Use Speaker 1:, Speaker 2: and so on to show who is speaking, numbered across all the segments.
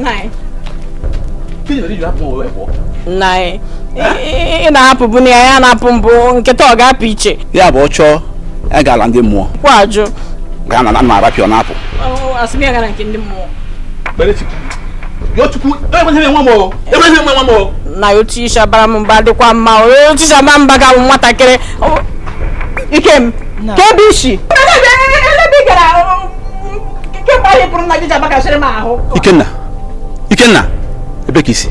Speaker 1: Nai.
Speaker 2: Nai. Na-apụ bụ na ya na-apụ mbụ nkịta ọ ga-apụ iche.
Speaker 3: Ya bụ ọchọ ya ga-ala ndị mmụọ.
Speaker 2: Kwajụ.
Speaker 3: Gaa na ma arapịọ na-apụ.
Speaker 2: Asịm ya gara nke ndị mmụọ. Na otu isha bara m mba dịkwa mma. Otu isha bara mba ga nwatakịrị. Ikem. Kebe ishi.
Speaker 3: Ikenna. Ebe ka isi?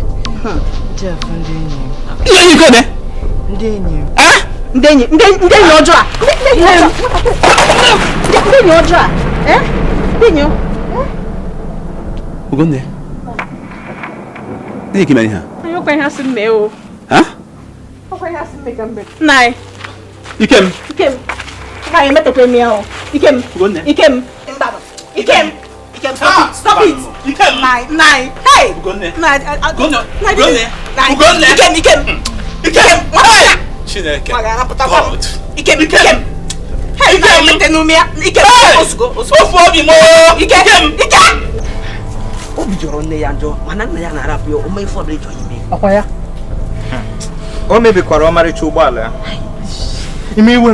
Speaker 2: Ndị enyi ọjọọ a.
Speaker 3: Ugonne. Ndị ike mere ha?
Speaker 2: Ayọkwa ihe asị mme o.
Speaker 3: Ha?
Speaker 2: Ọkwa ihe asị mme ka mbe. Nai.
Speaker 3: Ikem.
Speaker 2: Ka anyị metakwa eme ahụ. Ikem. Ikem. Stop it.
Speaker 3: Ikem.
Speaker 2: Nai. Hey.
Speaker 3: Ugonne.
Speaker 2: Nai.
Speaker 3: Ugonne.
Speaker 2: Ikem.
Speaker 3: Chineke.
Speaker 2: God. Ikem. Hey, Ikem.
Speaker 3: Ofu obi mo. Ikem.
Speaker 4: Obi jọrọ nne ya njọ mana nna ya na-arapụ ya ome ife ọbụla ịchọ ime.
Speaker 5: Ọkwa ya? O mebikwara ọmarịcha ụgbọala ya. Ime iwe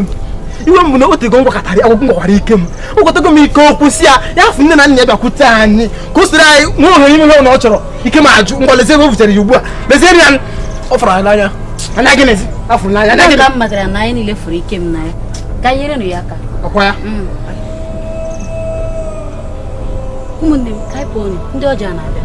Speaker 5: m bụ na otego ngwakọtara akwụkwọ ngwakwara ike m. Ụkọtago m ike okwu si ya afụ nne na nna ya bịakwute anyị ka o siri anyị nwe ohere ime ihe na ọ chọrọ ike m ajụ ngwa lezie ebe o butere ya ugbu a lezie ya ọ fọrọ anyị n'anya anya gị nezi afọ n'anya anya gị
Speaker 6: ka m matara na anyị niile furu ike m na ya ka nyere nụ ya aka.
Speaker 5: Ọkwa ya?
Speaker 6: Ụmụnne m ka anyị pụọ ndị ọjọọ na-abịa.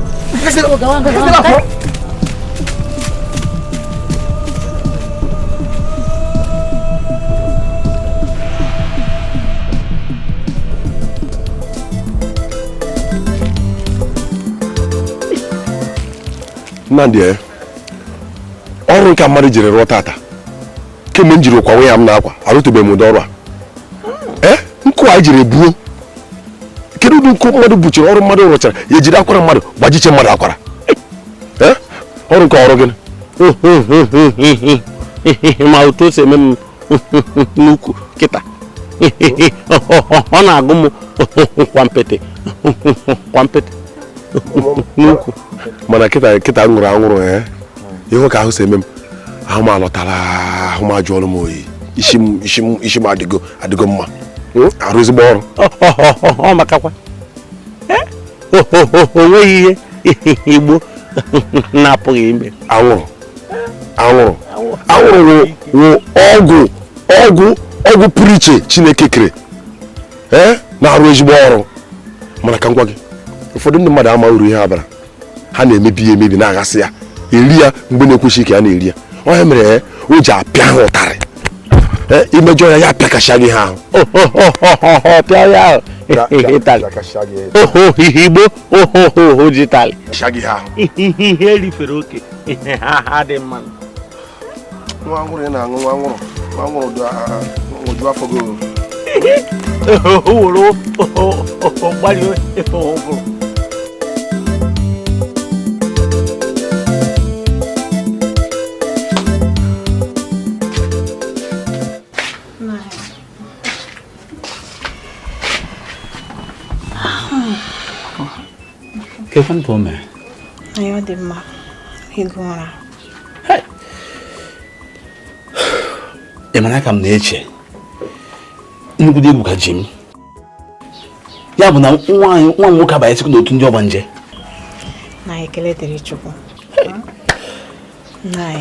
Speaker 7: Nnamdi, ọrụ nke mmadụ jiri rụọ tata kemgbe m jiri kwawe ya m na-akwa arụtụbeghị m ụdị ọrụ a nkụ a jiri buo kedu ụdị nkụ mmadụ buchiri ọrụ mmadụ rụchara ya ejiri akwara mmadụ gbajiche mmadụ akwara ọrụ nke ọrụ gịnị
Speaker 3: ma otu o si eme m n'ukwu kịta ọ na-agụ m kwampete n'ukwu
Speaker 7: mana kịta nwụrụ anwụrụ ihe ka ahụ si eme m ahụ m alọtara ahụ m ajụọrụ m oyi isi m adịgo mma arụ ezigbo ọrụ
Speaker 3: ọ makakwa o nweghị ihe Igbo na-apụghị ime.
Speaker 7: Anwụrụ wụ ọgwụ pụrụ iche Chineke kere na-arụ ezigbo ọrụ mana ka m gwa gị ụfọdụ ndị mmadụ ama uru ihe abara ha na-emebi ya emebi na-aghasị ya eri ya mgbe na-ekwesịghị ka ya na-eri ya onye mere o ji apịa ha ụtarị imejọ ya apịakasịa gị ha ahụ
Speaker 3: pịa ya ahụ Igbo oho jitali ihe rifere oke ha dị mma.
Speaker 7: nwa anwụrụ ị na-aṅụ nwa anwụrụ oju afọ gị
Speaker 3: o were mgbali ụbụrụ. ¿Qué fue tu me?
Speaker 2: Ayo di ma, higura.
Speaker 3: Hey. Emana kam na-eche. Nnukwu dị egwu ka Jim. Ya bụ na nwa nwoke abanye sikwu n'otu ndị ọgba nje.
Speaker 2: Na ekele dịrị Chukwu. Na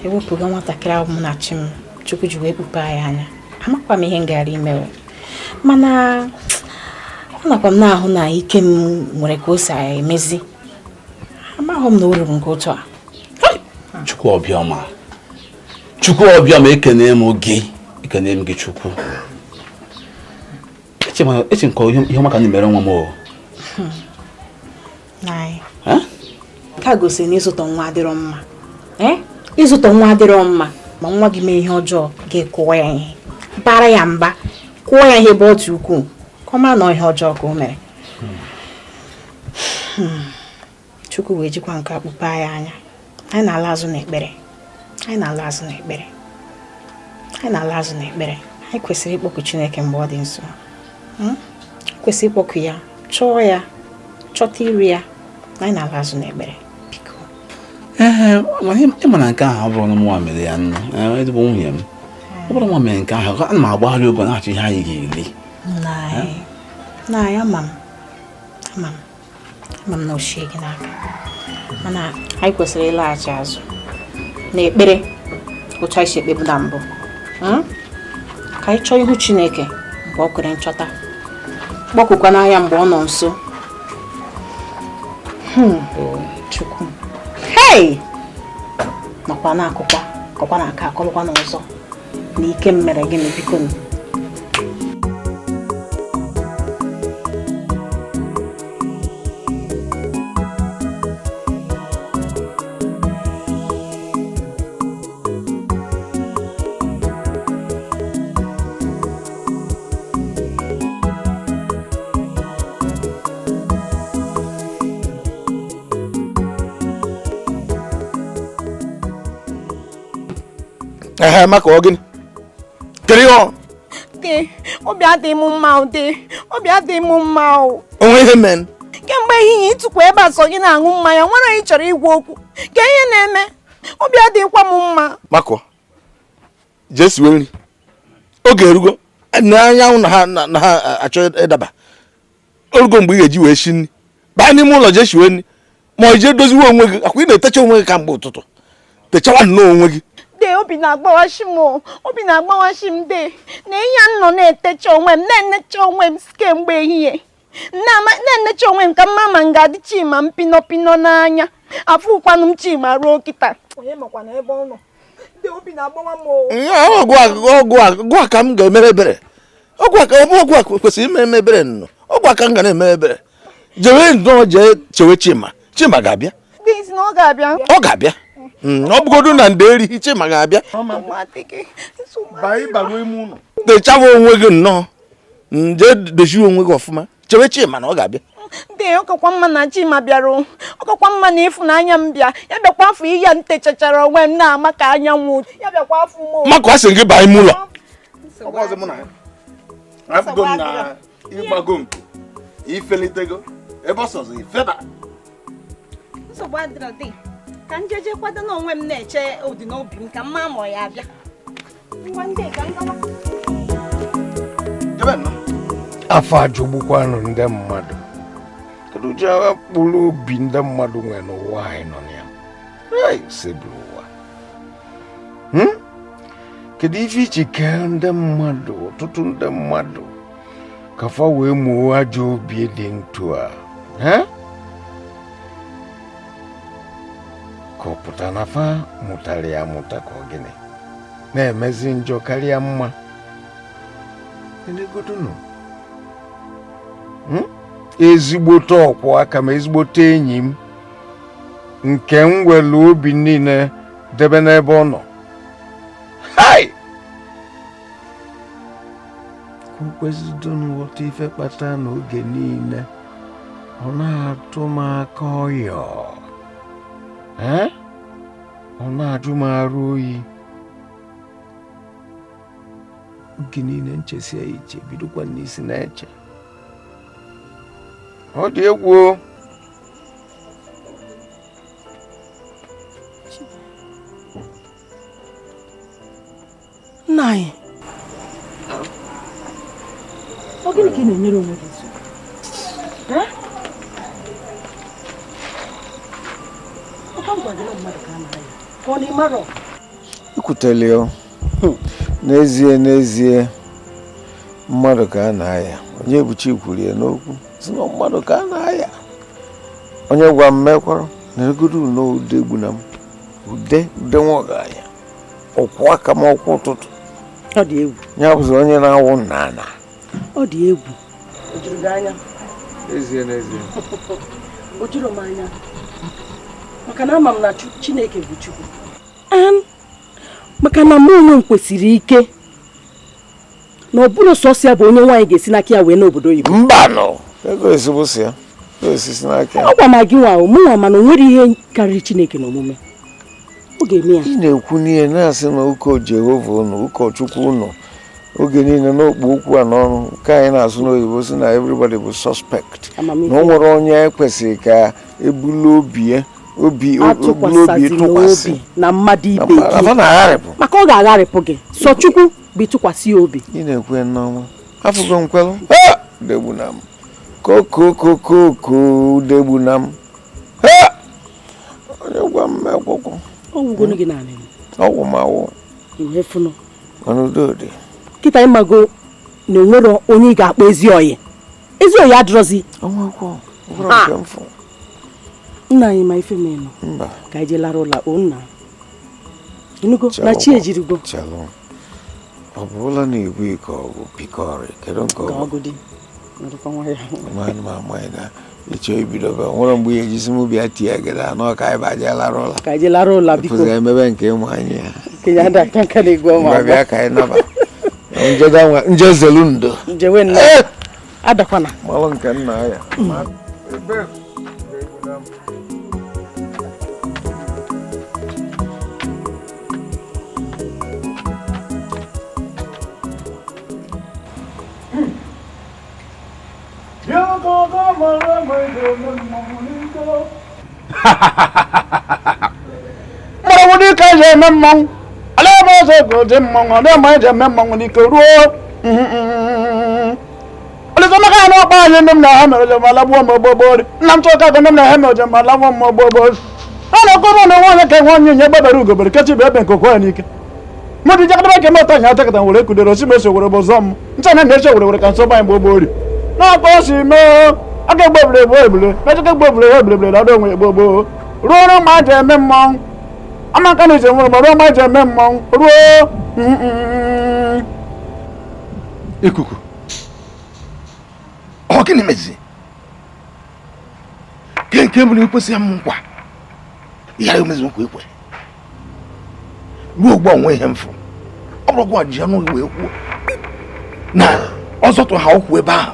Speaker 2: ewepụga nwatakịrị ahụ m na chi m Chukwu ji wee kpupe anyị anya. Amakwa m ihe m gara ime. Mana ọ nakwa m na-ahụ na ike m nwere ka o si emezi. Amaghị m na o ruru nke otu a.
Speaker 3: Chukwu obiọma ekene m gị Chukwu. Eche nke ihe maka ndị mere nwa m o.
Speaker 2: Ka gosiri na ịzụta nwa adịrọ mma. Ịzụta nwa adịrọ mma ma nwa gị mee ihe ọjọọ ga-ekụwa ya ihe. Bara ya mba, kụọ ya ihe ebe ọ dị ukwuu. Kọma na ihe ọjọọ ka o mere. Chukwu wee jikwa nke akpụpe anyị anya. Anyị na-ala azụ n'ekpere. Anyị kwesịrị ịkpọku Chineke mgbe ọ dị nso. Kwesịrị ịkpọku ya, chọọ ya, chọta iri ya, anyị na-ala azụ n'ekpere biko.
Speaker 3: Mana ịma na nke ahụ ọ bụrụ na mụnwa mere ya nnu ezigbo nwunye m ọ bụrụ nwa mere nke ahụ ana m agbagharị ogo na-achọ ihe anyị ga-eri.
Speaker 2: Na ya ama m na ochie gị n'aka mana anyị kwesịrị ịlaghachi azụ n'ekpere otu anyị si ekpebu na mbụ ka anyị chọọ ihu Chineke mgbe ọ kwere nchọta kpọkụkwa n'anya mgbe ọ nọ nso. Chukwu hei makwa na-akụkwa kọkwa na aka akọlụkwa n'ọzọ na ike m mere gịnị biko m.
Speaker 7: Maka ọ gịnị? Kedu ihe ọ?
Speaker 1: Dị, obi adịghị m mma dị, obi adịghị m mma o.
Speaker 7: Onwe ihe men.
Speaker 1: Kemgbe ehihie ịtụkwa ebe a sọ gị na-aṅụ mmanya, nwere anyị chọrọ igwe okwu. Ka ihe na-eme, obi adịghịkwa m mma.
Speaker 7: Maka jee siwe nri. Oge erugo, n'anyanwụ na ha achọ ịdaba. Orugo mgbe ị ga-eji wee shi nri. Baa n'ime ụlọ jee siwe nri. Ma ọ jee doziwe onwe gị, akwa ị na-etecha onwe gị ka mgbe ụtụtụ. Techawa nnọọ onwe gị.
Speaker 1: De obi na-agbawashi m de na ihe m nọ na-etecha onwe m na-enecha onwe m kemgbe ehihie na-enecha onwe m ka mma ma m ga-adị Chima m pino n'anya afụkwanụ m Chima ruo kịta onye makwa na ebe ọ nọ de obi na-agbawa m
Speaker 7: ọgwụ a ka m ga-emere ebere ọgwụ a kwesịrị ime ebere nnọ ọgwụ a ka m ga na-eme ebere jewe nnọọ jee chewe Chima ga-abịa ọ ga-abịa ọ bụgodu na nde erighị Chima ga-abịa dechawa onwe gị nnọọ jee dozie onwe gị ọfụma chewe Chima na ọ ga-abịa
Speaker 1: de ọkakwa mma na Chima bịara ọkakwa mma na ịfụnanya m bịa ya bịakwa afọ ihe ntechachara onwe m na-ama ka anyanwụ ya bịakwa afọ m
Speaker 7: maka asị gị baa ime ụlọ
Speaker 5: ịgbago mpi ifelitego ebe ọsọzọ ifeda
Speaker 1: nsogbu adịrọ dị ka njeje kwado n'onwe m na-eche ụdị n'obi m ka mma mọ ya abịa ngwa ndị ka ngawa
Speaker 8: afọ ajụgbukwanụ ndị mmadụ kedu je kpụrụ obi ndị mmadụ nwere n'ụwa anyị nọ na ya sebiri ụwa kedu ife iche kee ndị mmadụ ọtụtụ ndị mmadụ ka fa wee mụọ ajọ obi dị ntụ a ka ọ pụta na fa mụtara ya mụta ka ọ gịnị na-emezi njọ karịa mma enegodunu ezigbote ọkwọ aka m ezigbote enyi m nke m were obi niile debe n'ebe ọ nọ hai ka o kwezidonu ghọta ife kpata n'oge niile ọ na-atụ m aka ọyọ ọ na-ajụ m arụ oyi oge niile nchesi ya iche bidokwa n'isi na-eche ọ dị egwu
Speaker 6: nna anyị ọ gịnị ka ị na-enyere onwe gị nsogbu
Speaker 8: ikwutele n'ezie mmadụ ka a na-aya onye buchi kwuru ya n'okwu si na mmadụ ka a na-aya onye gwa m mekwara na egodu n'ude egbu na m ude nwa ọgaya ọkwụ aka m ọkwụ ụtụtụ
Speaker 6: ọ dị egwu
Speaker 8: ya bụzi onye na-awụ nnana
Speaker 6: ọ dị egwu o juru gị anya
Speaker 8: n'ezie
Speaker 6: o juru m anya maka na ama m na Chineke bụ Chukwu maka na mụ onwe m kwesịrị ike na ọ bụrụ sọsọ ya bụ onye nwaanyị ga-esi n'aka ya wee n'obodo oyibo
Speaker 8: mbanụ ego esibụsi ya esisi n'aka ya
Speaker 6: ọ gwa ma gị nwa mụ nwa mana o nwere ihe karịrị Chineke n'omume ọ ga-eme ya
Speaker 8: ị na-ekwu n'ihe na-asị na ụkọ Jehova unu ụkọchukwu unu oge niile n'okpu okwu a n'ọnụ ka anyị na-asụ n'oyibo si na everybody bụ suspect na o nwere onye ekwesịrị ka ebulu obi tụkwasị
Speaker 6: na mmadụ ibe gị maka ọ ga-agharịpụ gị sọ Chukwu bụ ịtụkwasị ya obi.
Speaker 8: ị na-ekwe n'ọnwa afụgo nkwelụ degbu na m koko degbu na m onye gwa m ekwụkwọ
Speaker 6: ọgwụgonu gị na
Speaker 8: ọgwụ m awụ
Speaker 6: ihefunu
Speaker 8: ọnụdodị
Speaker 6: kịta ịmago na onwere onye ị ga-akpọ ezi oyi adịrọzi nna anyị ma ife menụ ka ije lara ụla nna inugo na chi ejirigo
Speaker 8: ọ bụrụla na igwe ike ọgụ pikọrị kedu nke
Speaker 6: ọgụdị
Speaker 8: ịchọ ibidobe nwere mgbe ihe ejisi m bịa tie gị anọ ka anyị
Speaker 6: baje lara ụla
Speaker 8: biko emebe nke ịmụ anyị ya
Speaker 6: bịa
Speaker 8: ka anyị naba njezelu ndo
Speaker 6: njewe nna adakwana
Speaker 8: malụ nke nna ya
Speaker 5: Mọ̀rọ̀wọ́dí ká yẹ mẹ́mọ́ aláàbọ̀sẹ̀ kò tí mọ̀ ọ̀dọ́ mọ̀ ẹ̀jẹ̀ mẹ́mọ́ ní kòrò olùsọ́mọ́ká náà pa ayé nínú àmẹ́rẹ̀ jẹ́ mọ́ aláwọ̀ ọmọ gbogbo rí náà tó káàkiri nínú àmẹ́rẹ̀ jẹ́ mọ́ aláwọ̀ ọmọ gbogbo rí ọ̀nà kọ́rọ̀ ní wọ́n yẹ́kẹ́ wọ́n yẹ́ gbẹ́bẹ̀rẹ̀ ògòbèrè kẹ́tì bẹ́ẹ̀ kòkó ẹ̀ ní ike mo ti jẹ́ kí mọ́tò yẹn tẹ́kẹ̀tà wòlé kùdèrò sí mẹ́sẹ̀ wòlé bọ̀ sọ́mu níta náà mẹ́sẹ̀ wòlé kan sọ́bà gbogbo rí náà kọ́ sí mọ́ akẹ́gbẹ̀bẹ̀rẹ̀ bọ́ ìbìlẹ̀ mẹ́tẹ́kẹ́gbẹ̀bẹ̀rẹ̀ ìbìlẹ̀ lọ́dọ̀ òun gbogbo rúurú máa jẹ mẹ́mọ́ amákanì ṣe wọ́n rúurú máa jẹ mẹ́mọ́ rúurú.
Speaker 3: Ikuku ọ gịnị mezi nke bụ na ekwesị ya m nkwa ya ya omezi nkwa ekwe ruo ugbu a onwe ihe mfụ ọ bụrụ gwa ji anụ wee kwuo na ọzọtụ ha okwu ebe ahụ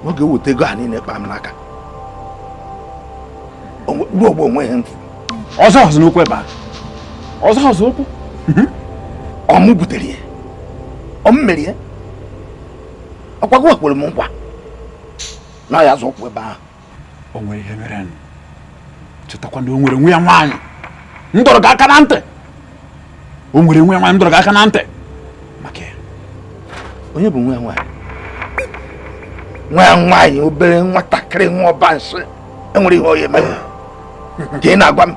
Speaker 3: n'oge eweta ego ha niile kpa m n'aka ruo ugbu a onwe ihe mfụ
Speaker 5: ọzọ n'okwu ebe ahụ ọzọ okwu
Speaker 3: ọmụ butere ya ọmụ mere ya ọkwago kwere m nkwa na ya azụ okwu ebe ahụ
Speaker 5: o nwere ihe mere chetakwa na o nwere nwe ya nwaanyị ndọrọ gị aka na ntị o nwere nwe ya nwaanyị ndọrọ gị aka na ntị maka ya
Speaker 3: onye bụ nwe ya nwaanyị nwa ya nwaanyị obere nwatakịrị nwa ọba nsị enwere ihe onye mere ka ị na-agwa m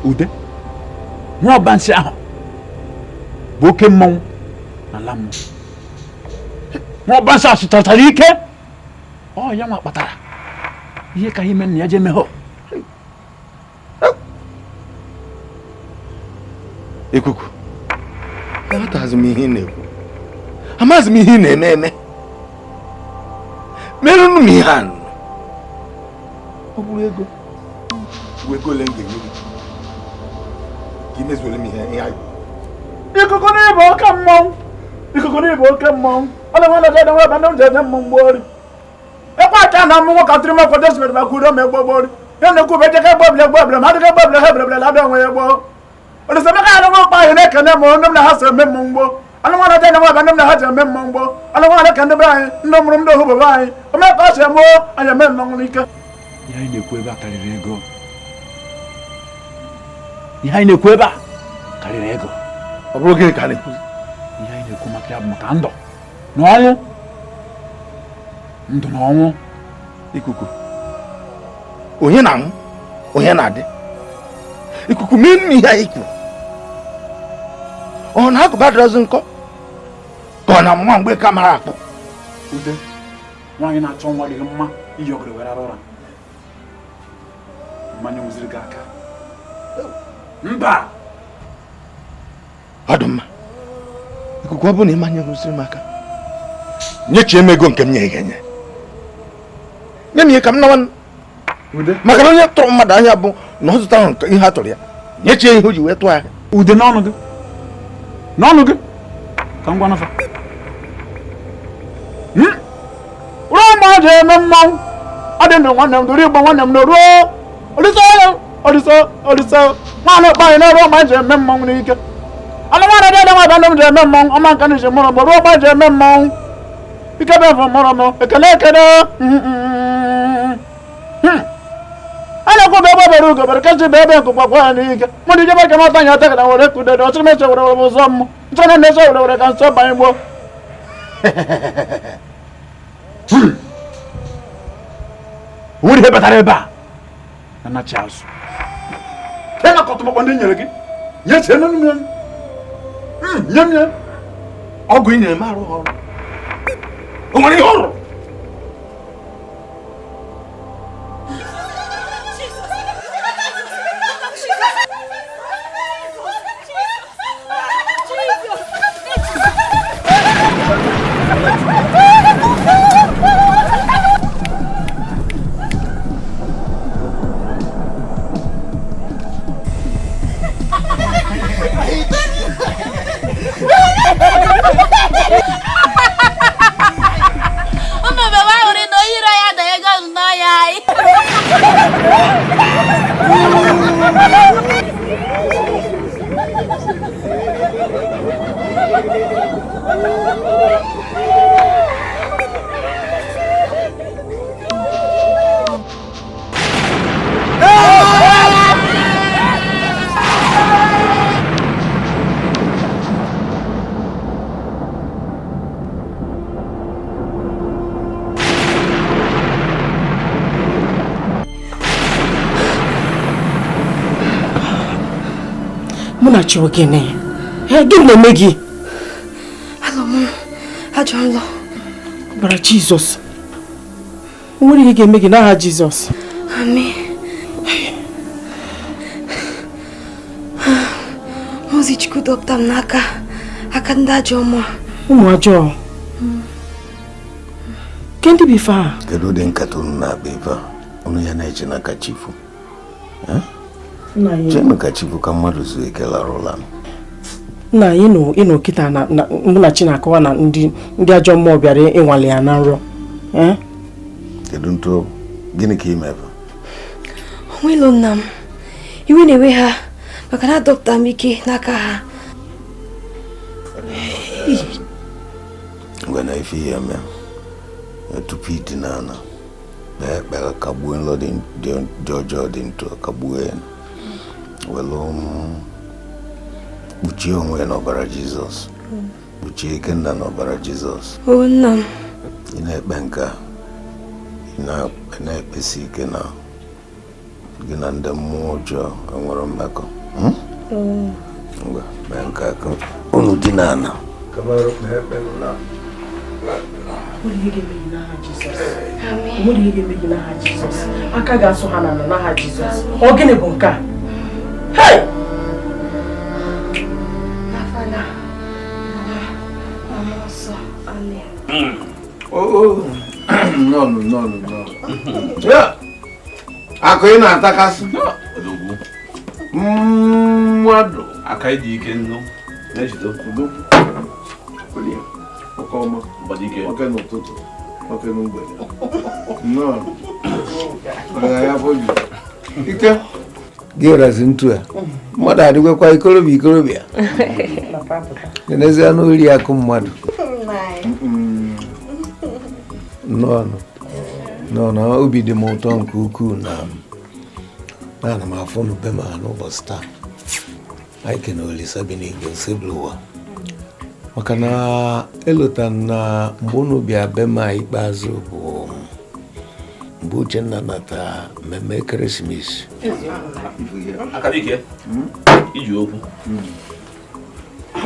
Speaker 5: ude nwa ọba nsị ahụ bụ oke mmọnwụ n'ala mmụọ nwa ọba nsị ahụ chọtara ike ọ ya nwa kpatara ihe ka ime nna ya je meghọ
Speaker 3: Ikuku aghọtaghịzị m ihe ị na-ekwu amaghịzị m ihe ị na-eme eme merụnụ m ihe a ọ bụrụ ego bụ ego ole m ga-enye gị ka imezuole m ihe anyị
Speaker 5: ikuku n'ịbụ oke mmọnwụ ikuku n'ịbụ oke mmọnwụ ọ na nwana jede nwa ebe ndị m ji eje mmọnwụ gbori ekwe aka na mmụ nwoke atụrụ m ọkwa desibere ma kwuru ome gbogbori ya na-ekwu bụ ejeke gbobile ma adịghị gbobile ha eberebele labịa onwe ya gboo olisemeka ya na nwa mkpa anyị na-ekene m ndị m na ha si eme mmọnwụ gboo anụ nwana jede nwa ebe ndị m na ha ji eme mmọnwụ gboo anụ nwana na-eke ndị be anyị ndị mụrụ ndị ohu bebe anyị ome ka ọ si eme anyị eme mmọnwụ n'ike ihe anyị na-ekwu ebe a karịrị ego ihe anyị na-ekwu ebe a karịrị ego
Speaker 3: ọ bụrụ gịnị ka a na-ekwu
Speaker 5: ihe anyị na-ekwu maka ya bụ maka ndụ na ọnwụ ndụ na ọnwụ
Speaker 3: Ikuku onye na-anwụ onye na-adị Ikuku mee m ihe anyị kwuru ọ na-akụba adịrọzi nkọ ka ọ na nwa mgbe ka mara akpụ
Speaker 5: ude nwaanyị na-achọ nwa dị mma iyi ọgụrụ were ara ụra mmanya nwụziri gị aka mba
Speaker 3: ọ dị mma Ikuku ọ bụ na ịmanye nwụziri m aka nyechie m ego nke m nye ga-enye nye m ihe ka m nawa maka na onye tụrụ mmadụ anya bụ na ọ zụtara ihe a tụrụ ya nyechie ihe o ji wee tụọ ya
Speaker 5: ude n'ọnụ gị ka m gwa n'afọ ruo mgbe a ji eme mmanwụ ọ dị na nwanne m duru igbo nwanne m na ruo olisa
Speaker 9: nwaanyị ọkpanyị n'ebe ọma ji eme mmọnwụ n'ike anụmanụ dị ede nwata ndị m ji eme mmọnwụ ọma nka n'iji mụrụ mgbe ọkpa ji eme mmọnwụ ike bụ efu mụrụ m ekele a na-ekwu ebe bere ugobere kechi bụ ebe nkụkpakwa ya n'ike mụ dị ijebe kemata anya tegara were kudede ọchịrị meche were were ụzọ mmụ nche na nneche were were ka nso banye gboo nwere ihe batara ebe a na nachi azụ ena kọtụmakpọ ndị nyere gị nye chie n'elu mmiri nye m ya ọgụ ị nyere m arụ ọrụ o nwere ihe ọrụ
Speaker 6: Muna chiwo gini. Gini na-eme gị?
Speaker 10: Alọ m ajọ nlọ.
Speaker 6: Bara Jizọs. O nwere ihe ga-eme gị n'aha Jizọs.
Speaker 10: Amen. Ozi Chukwu dọpụta m n'aka ndị ajọ mmụọ.
Speaker 6: Ụmụ ajọọ. Ke ndị bụ ife a?
Speaker 8: Kedu ụdị nkata unu na-akpa ife a? Unu ya na-eche n'aka chifu. Chenu ka chifu ka mmadụ zuo ike lara ụla.
Speaker 6: Nna ịnụ kịta na mụ na chi na-akọwa na ndị ajọ mmụọ bịara ịnwale ya na nrọ.
Speaker 8: Kedu ntụ gịnị ka ime ebe?
Speaker 10: Onwelo nna m. Iwe na-ewe ha maka na dọkịta m ike n'aka ha.
Speaker 8: Ngwa na ife ya mee. Tupu ịdị n'ala. Ekpere kagbuo nlọ dị ọjọọ dị ntụ kagbuo ya. Welu kpuchie onwe ya n'ọbara Jizọs. Kpuchie Ikenna n'ọbara Jizọs.
Speaker 10: O nna m.
Speaker 8: Ị na-ekpe nke a. Ị na-ekpesi ike na gị na ndị mmụọ ọjọọ enwere mmekọ. Ngwa mee nke a ka unu dị n'ala.
Speaker 6: Aka ga-asụ ha n'aha Jizọs. Ọ gịnị bụ nke a? Hey!
Speaker 8: Ya! Akụ ị na-atakasị. Mmadụ
Speaker 11: aka dị ike nnu na-ejide
Speaker 8: udo. Oke ọma. Oke n'ụtụtụ. Oke n'mgbede. Nnọọ. Ya foju. Ike. Gị razi ntu a. Mmadụ adịgwekwa ikorobịa. N'ezie n'ori akụ mmadụ. Nnọọ obi dị m ụtọ nke ukwuu na ana m afọ n'ube ma n'ụbọchị taa. Anyị kene Olisa bi n'Igbo nsebụl ụwa. Maka na elota na mgbe unu bịa be m ikpeazụ bụ mgbe Uchenna nata mmemme ekeresimesi.
Speaker 11: Akabike iji okwu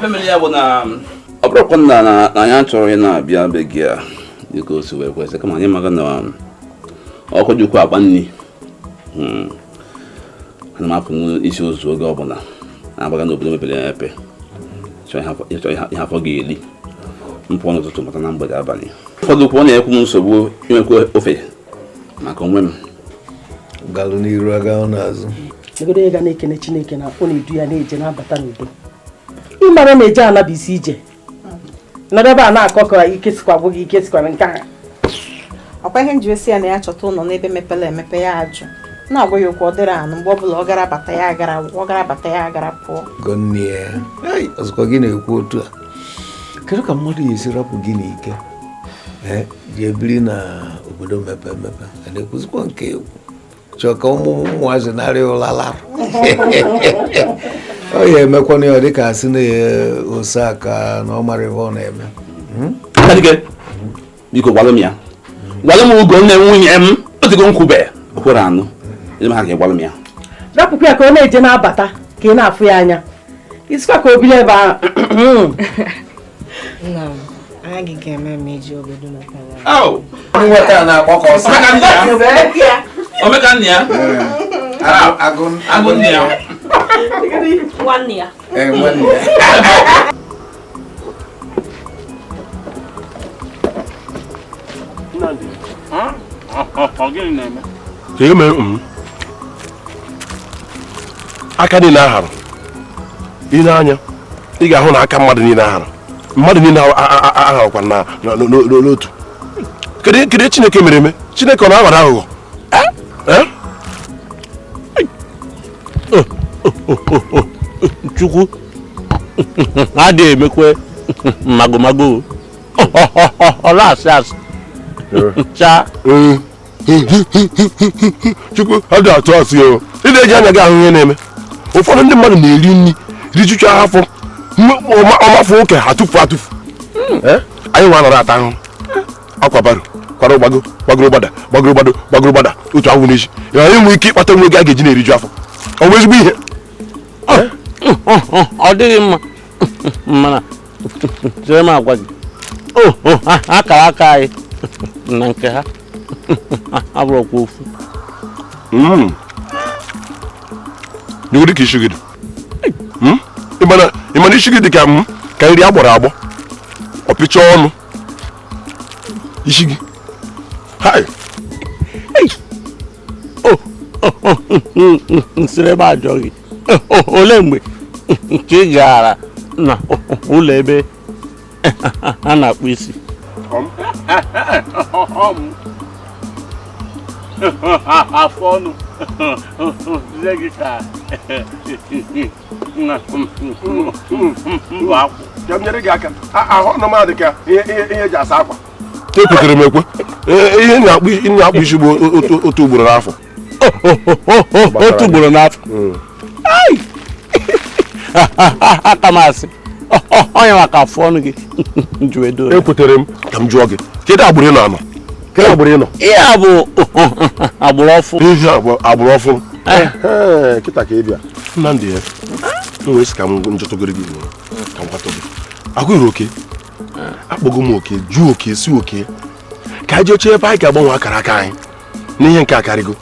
Speaker 11: mere ya bụ na ọ bụrụkwa nna na anyị achọrọ ị na-abịa be gị a dịka o si wee kwesị kama anyị maka na ọkụ jikwa akpa nri ana m apụ n'isi ozu oge ọbụla na-agbaga n'obodo mepere emepe ịchọ ihe afọ ga-eri mpụọ n'ụtụtụ mata na mgbede abalị ụfọdụ kwuo na-ekwu m nsogbu inwekwa ofe maka onwe m
Speaker 8: galụ n'iru aga n'azụ
Speaker 6: negodo ya ga na-ekene Chineke na ọ na-edu ya na-eje na-abata n'udo ịmara na-eje anabisi ije nọdụ ebe a na-akọ ka ike sikwa gwụ gị ike sikwara nke a
Speaker 2: ọkwa ihe njiwesi ya na ya chọta ụlọ n'ebe mepere emepe ya ajụ na-agwa ya okwu ọ dịrị anụ mgbe ọbụla ọ gara bata ya agara pụọ.
Speaker 8: Gọnnie ọzọkwa gị na-ekwu otu a kedu ka mmadụ ga-esi rapụ gị n'ike ji ebiri na obodo mepe emepe a na-ekwuzikwa nke egwu chọọ ka ụmụazị narị ụlala ọ ya emekwana ya dịka asị na ose aka na ọ mara ebe ọ na-eme.
Speaker 11: Biko gwalụ m ya ugo nne nwunye m otigo nkwube kwere anụ ha ga-egwalụ m ya
Speaker 6: rapụkwa ya ka ọ na-eje na-abata ka ị na-afụ ya anya isikwa ka obili ebe ahụ.
Speaker 2: Nna m anyị ga-eme ma eji obodo
Speaker 8: nweta na-akpọkọ ọsọ
Speaker 11: omeka nne ya
Speaker 8: agụ nne ya
Speaker 2: nwanne ya
Speaker 7: aka niile aharụ ị na-anya ị ga-ahụ na aka mmadụ niile aharụ aharakwa n'otu. Kedu Chineke mere eme? Chineke ọ na-aghara aghụghọ?
Speaker 11: Chukwu adịghị emekwe magomago ọ na-asị asị cha
Speaker 7: Chukwu ọ dị atụ asị ya ị na-eji anya gị ahụ ihe na-eme. Ụfọdụ ndị mmadụ na-eri nri rijucha afọ ọmafụ oke atụfu anyị nwa nọrọ ata ahụ akwa baro kwara gbagoro gbada otu ahụ n'isi anyị nwee ike ịkpata nwe gị a ga-eji na-eriju afọ ọ bụ ezigbo ihe
Speaker 11: ọ dịghị mma mana chere m agwa gị akara aka anyị na nke ha abụrụkwa ofu.
Speaker 7: n'ụdị ka isi gị dị ịmana isi gị dị ka nri agbọrọ agbọ ọpịcha ọnụ isi gị
Speaker 11: nsịrị ebe ajọ gị ole mgbe nke ị gara na ụlọ ebe a na-akpụ isi afọ ọnụ gị ka
Speaker 7: ka m nyere gị aka ahụ ọnụmadị ka ihe eji asa akwa ekwutere m ekwe ihe na-akpụ isi bụ otu ugboro n'afọ
Speaker 11: otu ugboro n'afọ aka m asị onye maka afọ ọnụ gị juedo
Speaker 7: ekwetere m ka m jụọ gị kedu agbụrụ ị na-anọ kedu agbụrụ ị nọ
Speaker 11: ihe a bụ agbụrụ ọfụ
Speaker 7: ihe agbụrụ ọfụ kịta ka ị bịa Nnamdị ya m wee sị ka m njọtụgoro gị ka m kwatọ gị agụrụ oke akpọgo m oke jụọ oke si oke ka anyị jee ebe anyị ga-agbanwe akara aka anyị n'ihe nke akarịgo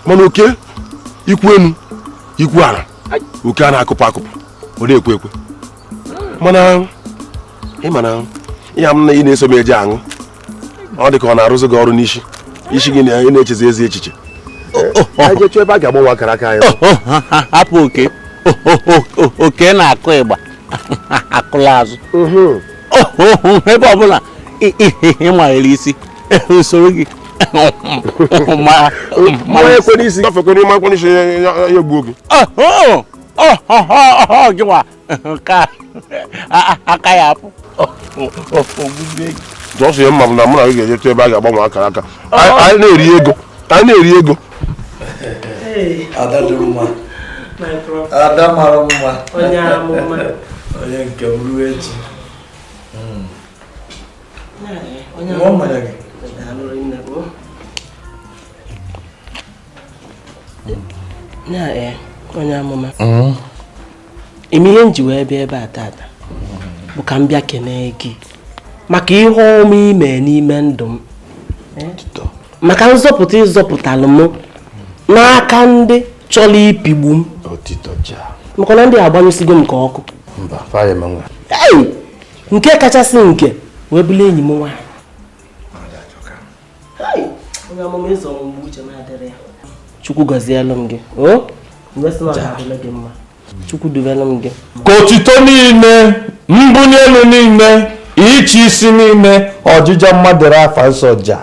Speaker 7: mana oke ikwu enu ikwu ala oke a na-akụpụ akụpụ ọ na-ekwe ekwe mana ihe m na ị na-eso m eje aṅụ ọ dị ka ọ na-arụzi gị ọrụ n'isi isi gị na ị na-echezi ezi echiche anyị jee chọọ ebe a ga-agbanwe akara aka anyị
Speaker 11: hapụ oke na-akụ ịgba akụla azụ ebe ọbụla ịmanyere isi usoro gị
Speaker 7: ekwere isi gafekwere ịma ekwe n'isi ya egbuo gị
Speaker 11: gịwa ka aka ya apụ
Speaker 7: jọsọ ya mma bụ na mụ na gị ga-eje chọọ ebe a ga-agbanwe akara aka anyị na-eri ego
Speaker 8: Ada dị mma Ada mara mma onye nke m ruo echi
Speaker 6: onye amụma ime ihe m ji wee bịa ebe a tata bụ ka m bịa kenee gị maka ihe ọma ime n'ime ndụ m maka nzọpụta ịzọpụtalụ m n'aka ndị chọrọ ipigbu m maka na ndị agbanyụsigo m ka ọkụ nke kachasị nke wee bụrụ enyi m nwaanyị onye ọmụma ịzọ mgbe uche na-adịrị ya Chukwu gọzielụ m gị gị mma Chukwu dubelụ m gị
Speaker 12: ka otito niile mbunye elu niile iche isi niile ọjịja mmadụ afa nsọ ja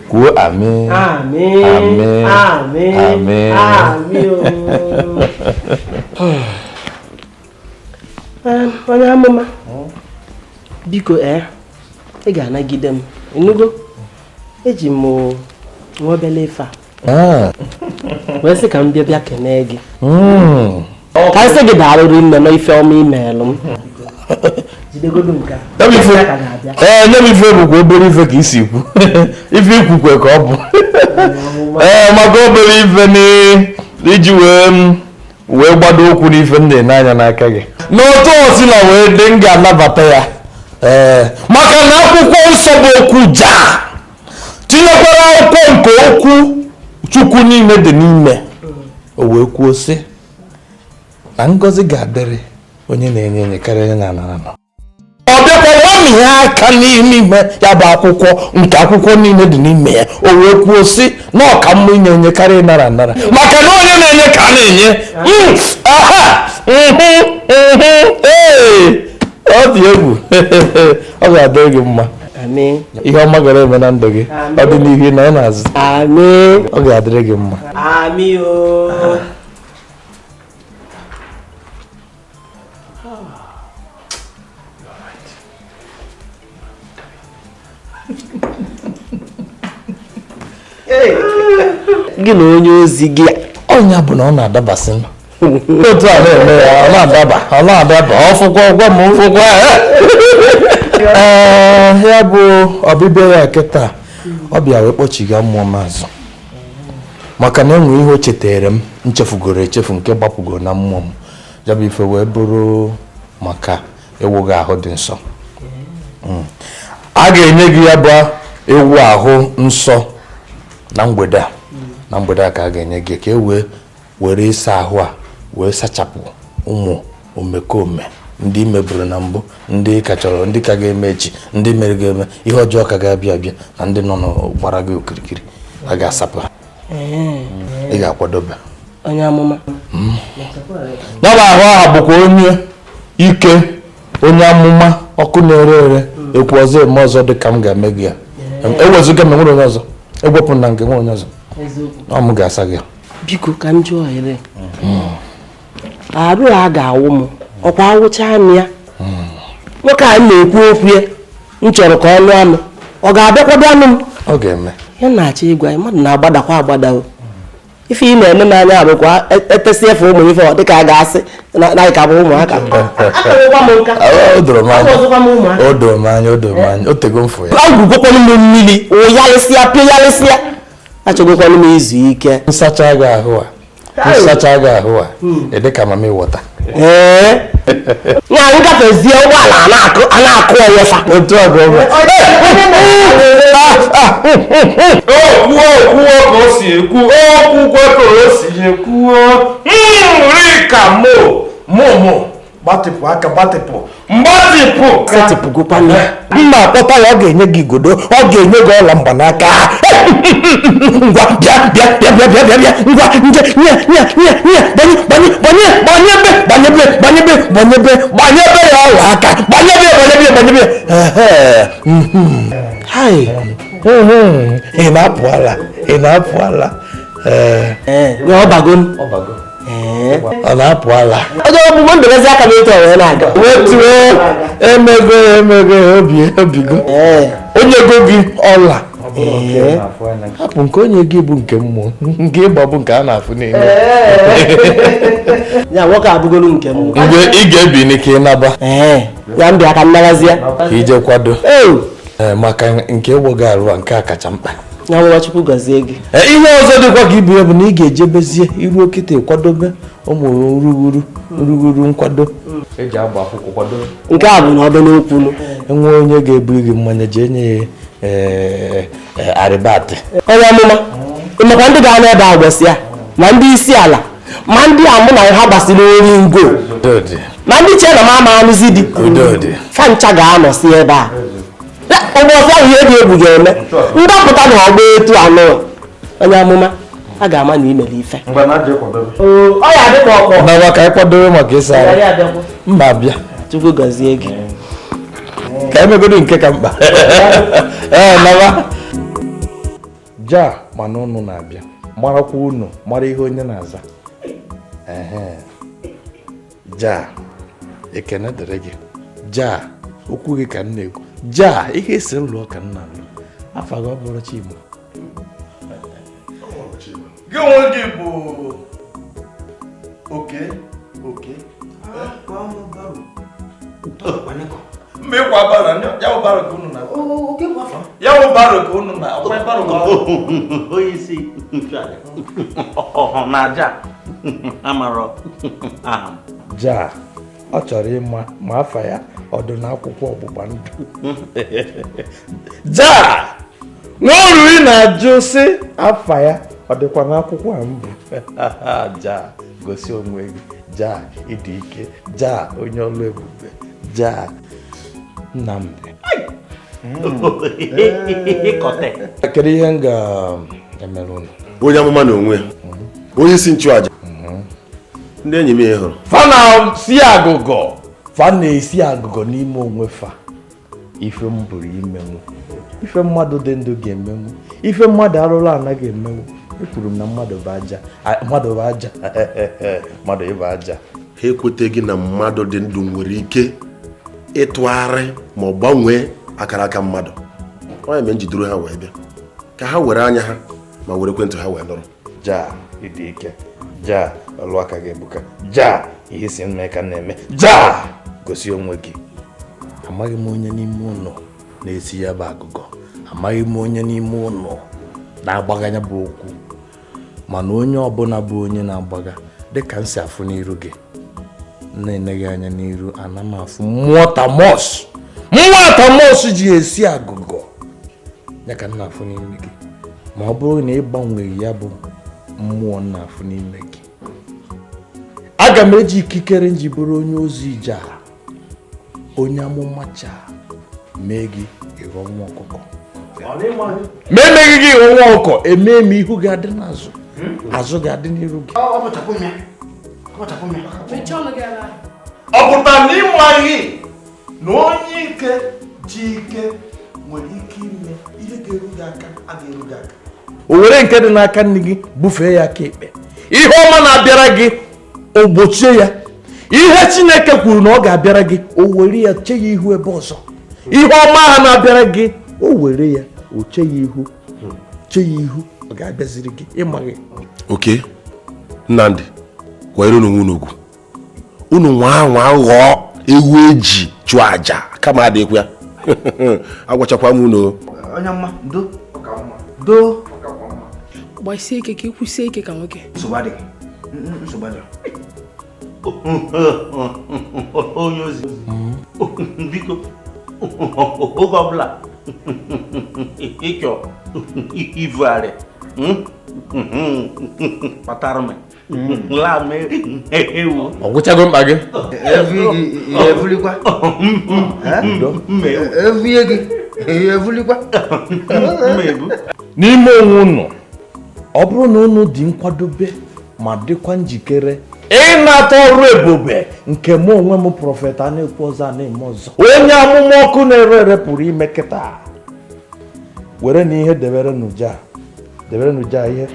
Speaker 9: Kwuo amen.
Speaker 6: Amen.
Speaker 9: Amen.
Speaker 6: Amen. Amen. Onye amụma. Biko ị ga-anagide m. Ịnụgo? Eji m nwa obele ife a. Wee sị ka m bịa kenee gị. Ka nsị gị daalụrụ nne n'ife ọma imeelụ m. Jidegodo nke a.
Speaker 9: Nye m ife bụkwa obere ife ka isi kwu. Ife ikwukwe ka ọ bụ. Maka obere ife iji wee gbado okwu n'ife m na-anya n'aka gị. N'otu osila wee dị m ga-anabata ya. Maka na akwụkwọ nsọ bụ okwu jaa. Tinyekwara akwụkwọ nke okwu Chukwu niile dị n'ime. O wee kwuo sị na ngọzi ga-adịrị onye na-enye enye karịa onye na-anara anọ. Ọ bịakwa nwami ya aka n'ime ya bụ akwụkwọ niile dị n'ime ya. O wee kwuo sị na ọ ka mma inye enye karịa ịnara anara. Maka na onye na-enye ka a na-enye. Ọ dị egwu. Ọ ga-adịrị gị mma. Ihe ọma gara eme na ndụ gị. Ọ dị n'ihu na ọ na-azụ. Ọ ga-adịrị gị mma.
Speaker 6: Gị na onye ozi gị
Speaker 9: ọnya bụ na ọ na-adabasị otu a na-eme ya. Ọ na-adaba ọfụkwa gwa m ụfụkwa ya bụ ọbịbịa ya kịta ọ bịa wee kpọchiga mmụọ m azụ maka na enwe ihe o chetara m nchefugoro echefu nke gbapụgoro na mmụọ m. Ya bụ ife wee bụrụ maka ịwụghị ahụ dị nsọ. A ga-enye gị ya bụ ịwụ ahụ nsọ na mgbede a ka a ga-enye gị ka e were ịsa ahụ a wee sachapụ ụmụ omekome ndị meburu na mbụ, ndị ka chọrọ, ndị ka ga-eme echi, ndị mere ga-eme ihe ọjọọ ka ga-abịa abịa na ndị nọ n'gbara gị okirikiri. A ga-asapụ ha. Ị ga-akwadobe
Speaker 6: onye amụma.
Speaker 9: Ya bụ ahụ aha bụkwa onye ike, onye amụma, ọkụ na-ere ere, ekwu ọzọ eme ọzọ dị ka m ga-eme gị ya. Ewezuga m enwere onye ọzọ, ewepụ na nke nwere onye ọzọ, ọ m ga-asa gị.
Speaker 6: Biko ka m jụọ ere arụ a ga-awụ m ọkwa awụcha m ya. Nwoke a na-ekwu okwu ya m chọrọ ka ọ lụọ m, ọ ga-abịakwado anụ m?
Speaker 9: Ọ ga-eme
Speaker 6: ya. Na-achọ ịgwa ya mmadụ na-agbadakwa agbadawo. Ife ị na-eme n'anya abụkwa etesi efe ụmụ ife ọ dịka a ga-asị na ka bụ ụmụaka.
Speaker 9: O doro m anya o tego mfụ ya.
Speaker 6: Ọ gwụgwọkwanụ m mmiri ụyalịsịa pịyalịsịa. Achọgokwanụ m izu ike.
Speaker 9: Nsacha gị ahụ a dị ka mama ịwọta.
Speaker 6: Ya ngafezie ụgbọala a na-akụ onyefa.
Speaker 9: Otu a ka okwu ka o si ekwu, okwukwe ka o si ekwu. Rika mụ gbatịpụ aka mgbatịpụ
Speaker 6: setịpụgokwanụ.
Speaker 9: Mma akpọta ya, ọ ga-enye gị igodo, ọ ga-enye gị ọla mgbanaka. Ngwa bịa ngwa nje gbanyebe ya ọla aka, gbanyebe. Ị na-apụ ala.
Speaker 6: Ọ bago.
Speaker 9: Ọ na-apụ ala.
Speaker 6: Onye ọbụbụ ndebezi aka m etu ọwee na-aga.
Speaker 9: Wetuo emego obigo. Onye go gị ọla. Hapụ nke onye gị bụ nke mmụọ, nke ịgba bụ nke a na-afụ n'elu.
Speaker 6: Ya nwoke abụgolu nke m.
Speaker 9: Mgbe ị ga-ebi n'ike ịnaba.
Speaker 6: Ya mbịa ka nnagazịa.
Speaker 9: Ka ije kwado. Maka nke ịwụghị arụ nke a kacha mkpa.
Speaker 6: Ya nwa Chukwu gọzie gị.
Speaker 9: Ihe ọzọ dịkwa ka ibu ya bụ na ị ga-ejebezie iru okite kwadobe ụmụ nrughuru nkwado. Eji agba akwụkwọ kwadobe.
Speaker 6: Nke a bụ na ọbụ n'okwu.
Speaker 9: Enwe onye ga-eburu gị mmanya jee nye ya arịbatị.
Speaker 6: Onye amụma ịmakwa ndị ga-anọ ebe agbọsị ya ma ndị isi ala ma ndị amụ na ha gbasiri ori ngo ma ndị che na m ama anụzi di fa ncha ga-anọsi ebe a. Ụbọchị ahụ ihe dị egwu ga-eme ndọpụta na ọgba etu anụ. Onye amụma a ga-ama na imere ife. Ọ ya dị ka ọkpọ
Speaker 9: na ka ịkwadobe maka ịsa mba bịa.
Speaker 6: Chukwu gọzie gị.
Speaker 9: Ka emegodo nke ka mkpa. Nawa
Speaker 13: ja mana unu na-abịa marakwa unu mara ihe onye na-aza ja ekene dịrị gị ja okwu gị ka m na-ekwu ja ihe esi nlụọ ka nna nlụ afọ gị ọ bụrụ Chigbo
Speaker 9: gị onwe gị bụ oke mmekwa bara ya bụ baro ka unu na ya bụ baro ka unu na ọkwa baro ka
Speaker 14: onye isi na aja amarọ aha
Speaker 13: ja ọ chọrọ ịma ma afa ya ọ dị n'akwụkwọ ọgbụgba ndụ ja n'oruri na-ajụ sị afa ya ọ dịkwa n'akwụkwọ a mbụ ja gosi onwe gị ja ịdị ike ja onye ọlụ ebube ja Nnamdi kedu ihe m ga-emere unu
Speaker 7: onye amụma na onwe onye isi nchụaja ndị enyi m ihe hụrụ
Speaker 13: fa na-esi agụgọ fa na-esi agụgọ n'ime onwe fa ife m bụrụ imenwu ife mmadụ dị ndụ ga-emenwu ife mmadụ arụrụ anaghị emenwu ekwuru m na mmadụ bụ aja mmadụ ịbụ aja
Speaker 7: ha ekweteghị na mmadụ dị ndụ nwere ike ịtụgharị ma ọ gbanwee akara aka mmadụ onye mere njidoro ha wee bịa ka ha were anya ha ma were ekwentị ha wee nọrọ
Speaker 13: ja ịdị ike ja ọlụ aka gị ebuka ja ihe si mme ka na-eme ja gosi onwe gị amaghị m onye n'ime ụlọ na-esi ya bụ agụgọ amaghị m onye n'ime ụlọ na-agbaganya bụ okwu mana onye ọbụla bụ onye na-agbaga dịka m si afụ n'iru gị na-enyeghị anya n'iru ana m afụ mmụọ tamọs ji esi agụgọ ya ka m na-afụ n'ime gị ma ọ bụrụ na ị gbanweghị ya bụ mmụọ na-afụ n'ime gị aga m eji ikikere nji bụrụ onye ozi ije onye amụma cha mee gị ịghọ nwa ọkụkọ ma emeghị gị ịghọ nwa ọkụkọ emee m ihu ga-adị n'azụ azụ ga-adị n'iru gị
Speaker 9: ọ pụtara na ịmaghị na onye ike ji ike nwere ike ime ihe ga-eru gị aka a ga-eru gị aka
Speaker 13: o were nke dị n'aka nne gị bufee ya aka ekpe ihe ọma na-abịara gị o gbochie ya ihe Chineke kwuru na ọ ga-abịara gị o were ya chee ya ihu ebe ọzọ ihe ọma ha na-abịara gị o were ya o chee ya ihu ọ ga-abịaziri gị ịmaghị
Speaker 7: oke Nnamdi kwanyere onwe unu ugwu unu nwa ghọọ ewu eji chụọ aja kama adịkwu ya agwachakwa m unu
Speaker 4: onye mma do
Speaker 10: gbasie ike ka ikwusie ike ka nwoke
Speaker 4: nsogbu adịghị
Speaker 14: onye ozi biko oge ọbụla ịchọ ivugharị kpatara m laa m ewu
Speaker 13: ọgwụchago mkpa gị
Speaker 4: evulikwa evie gị evulikwa
Speaker 13: n'ime onwe unu ọ bụrụ na unu dị nkwadobe ma dịkwa njikere ịnata ọrụ ebube nke mụ onwe m prọfet a na-ekwu ọzọ a na-eme ọzọ onye amụma ọkụ na-ere ere pụrụ ime kịta were na ihe debere n'uja ihe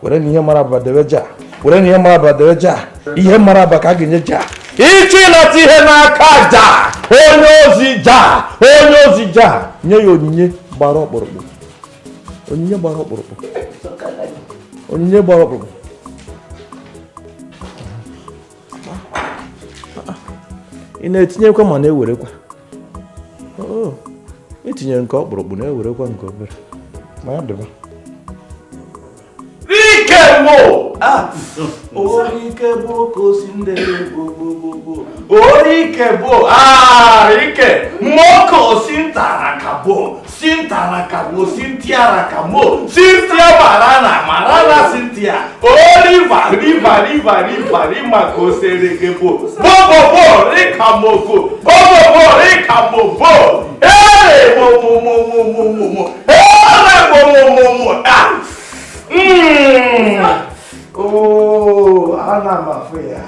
Speaker 13: were na ihe mara aba debe ja were na ihe mara aba debe ja ihe mara aba ka a ga-enye ja ịchọ ịnata ihe n'aka ja onye ozi ja nye ya onyinye gbara ọkpụrụkpụ ị na-etinyekwa ma na-ewerekwa itinyere nke ọkpụrụkpụ na-ewerekwa nke obere ma ya dịba
Speaker 9: ike mo ike bo ka o si ndị gbogbogbogbo ike bo ike mo ka o si ntara ka bo sintiara ka mo sintia marana sintia riva ka o sere ke bo bo rika moko bo rika mo bo ana m afụ ya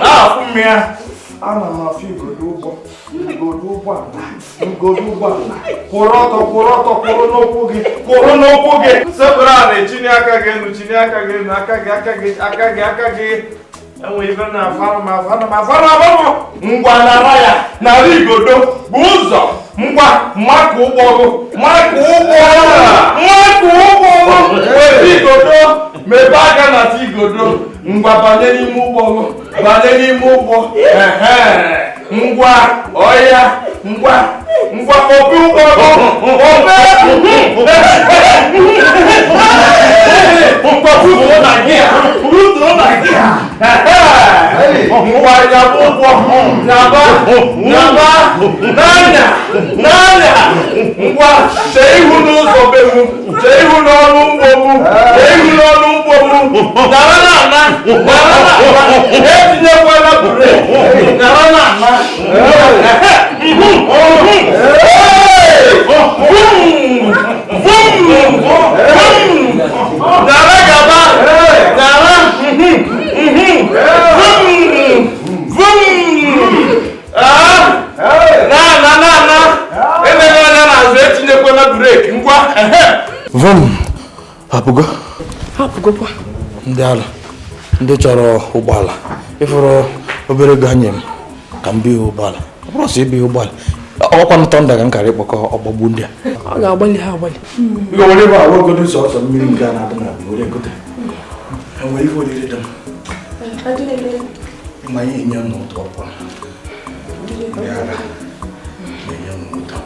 Speaker 9: afụ m ya ana m afụ igodo ụgbọ ala
Speaker 13: kwụrụ n'ụkwụ gị sepụrụ ala chini aka gị elu aka gị enwe ibe na afanụ ngwa nara ya nara igodo bụ ụzọ ngwa mmakụ ụgbọgụ weta igodo mebe aka na ta igodo ngwa banye n'ime ụgbọgụ ụgbọ ngwa ọya ngwa opi ụgbọgụ butuo na gị ngwa nyaba ụgbọ nyaba n'anya ngwa chee ihu n'ụzọ bewu chee ihu n'ọnụ ugbo m nara na etinyekwala breki nara na nara gaba nara emere onye na-azụ etinyekwala breki ngwa
Speaker 2: hapụgokwa
Speaker 13: ndị ala ndị chọrọ ụgbọala ịfụrụ obere ego nye m ka m bie ụgbọala ọ bụrụ sọ ibi ụgbọala ọkwa nụtọ nda ka m kara ịkpọkọ ọgbagbu ndị a
Speaker 2: ọ ga-agbalị ha agbalị
Speaker 13: were ebe arụ ogodo ụzọ ọzọ mmiri nke a na-adị na were gote enwere ife oriri dị m ma ihe enye m n'ụtọ ọkwa ndị agha na-enye m n'ụtọ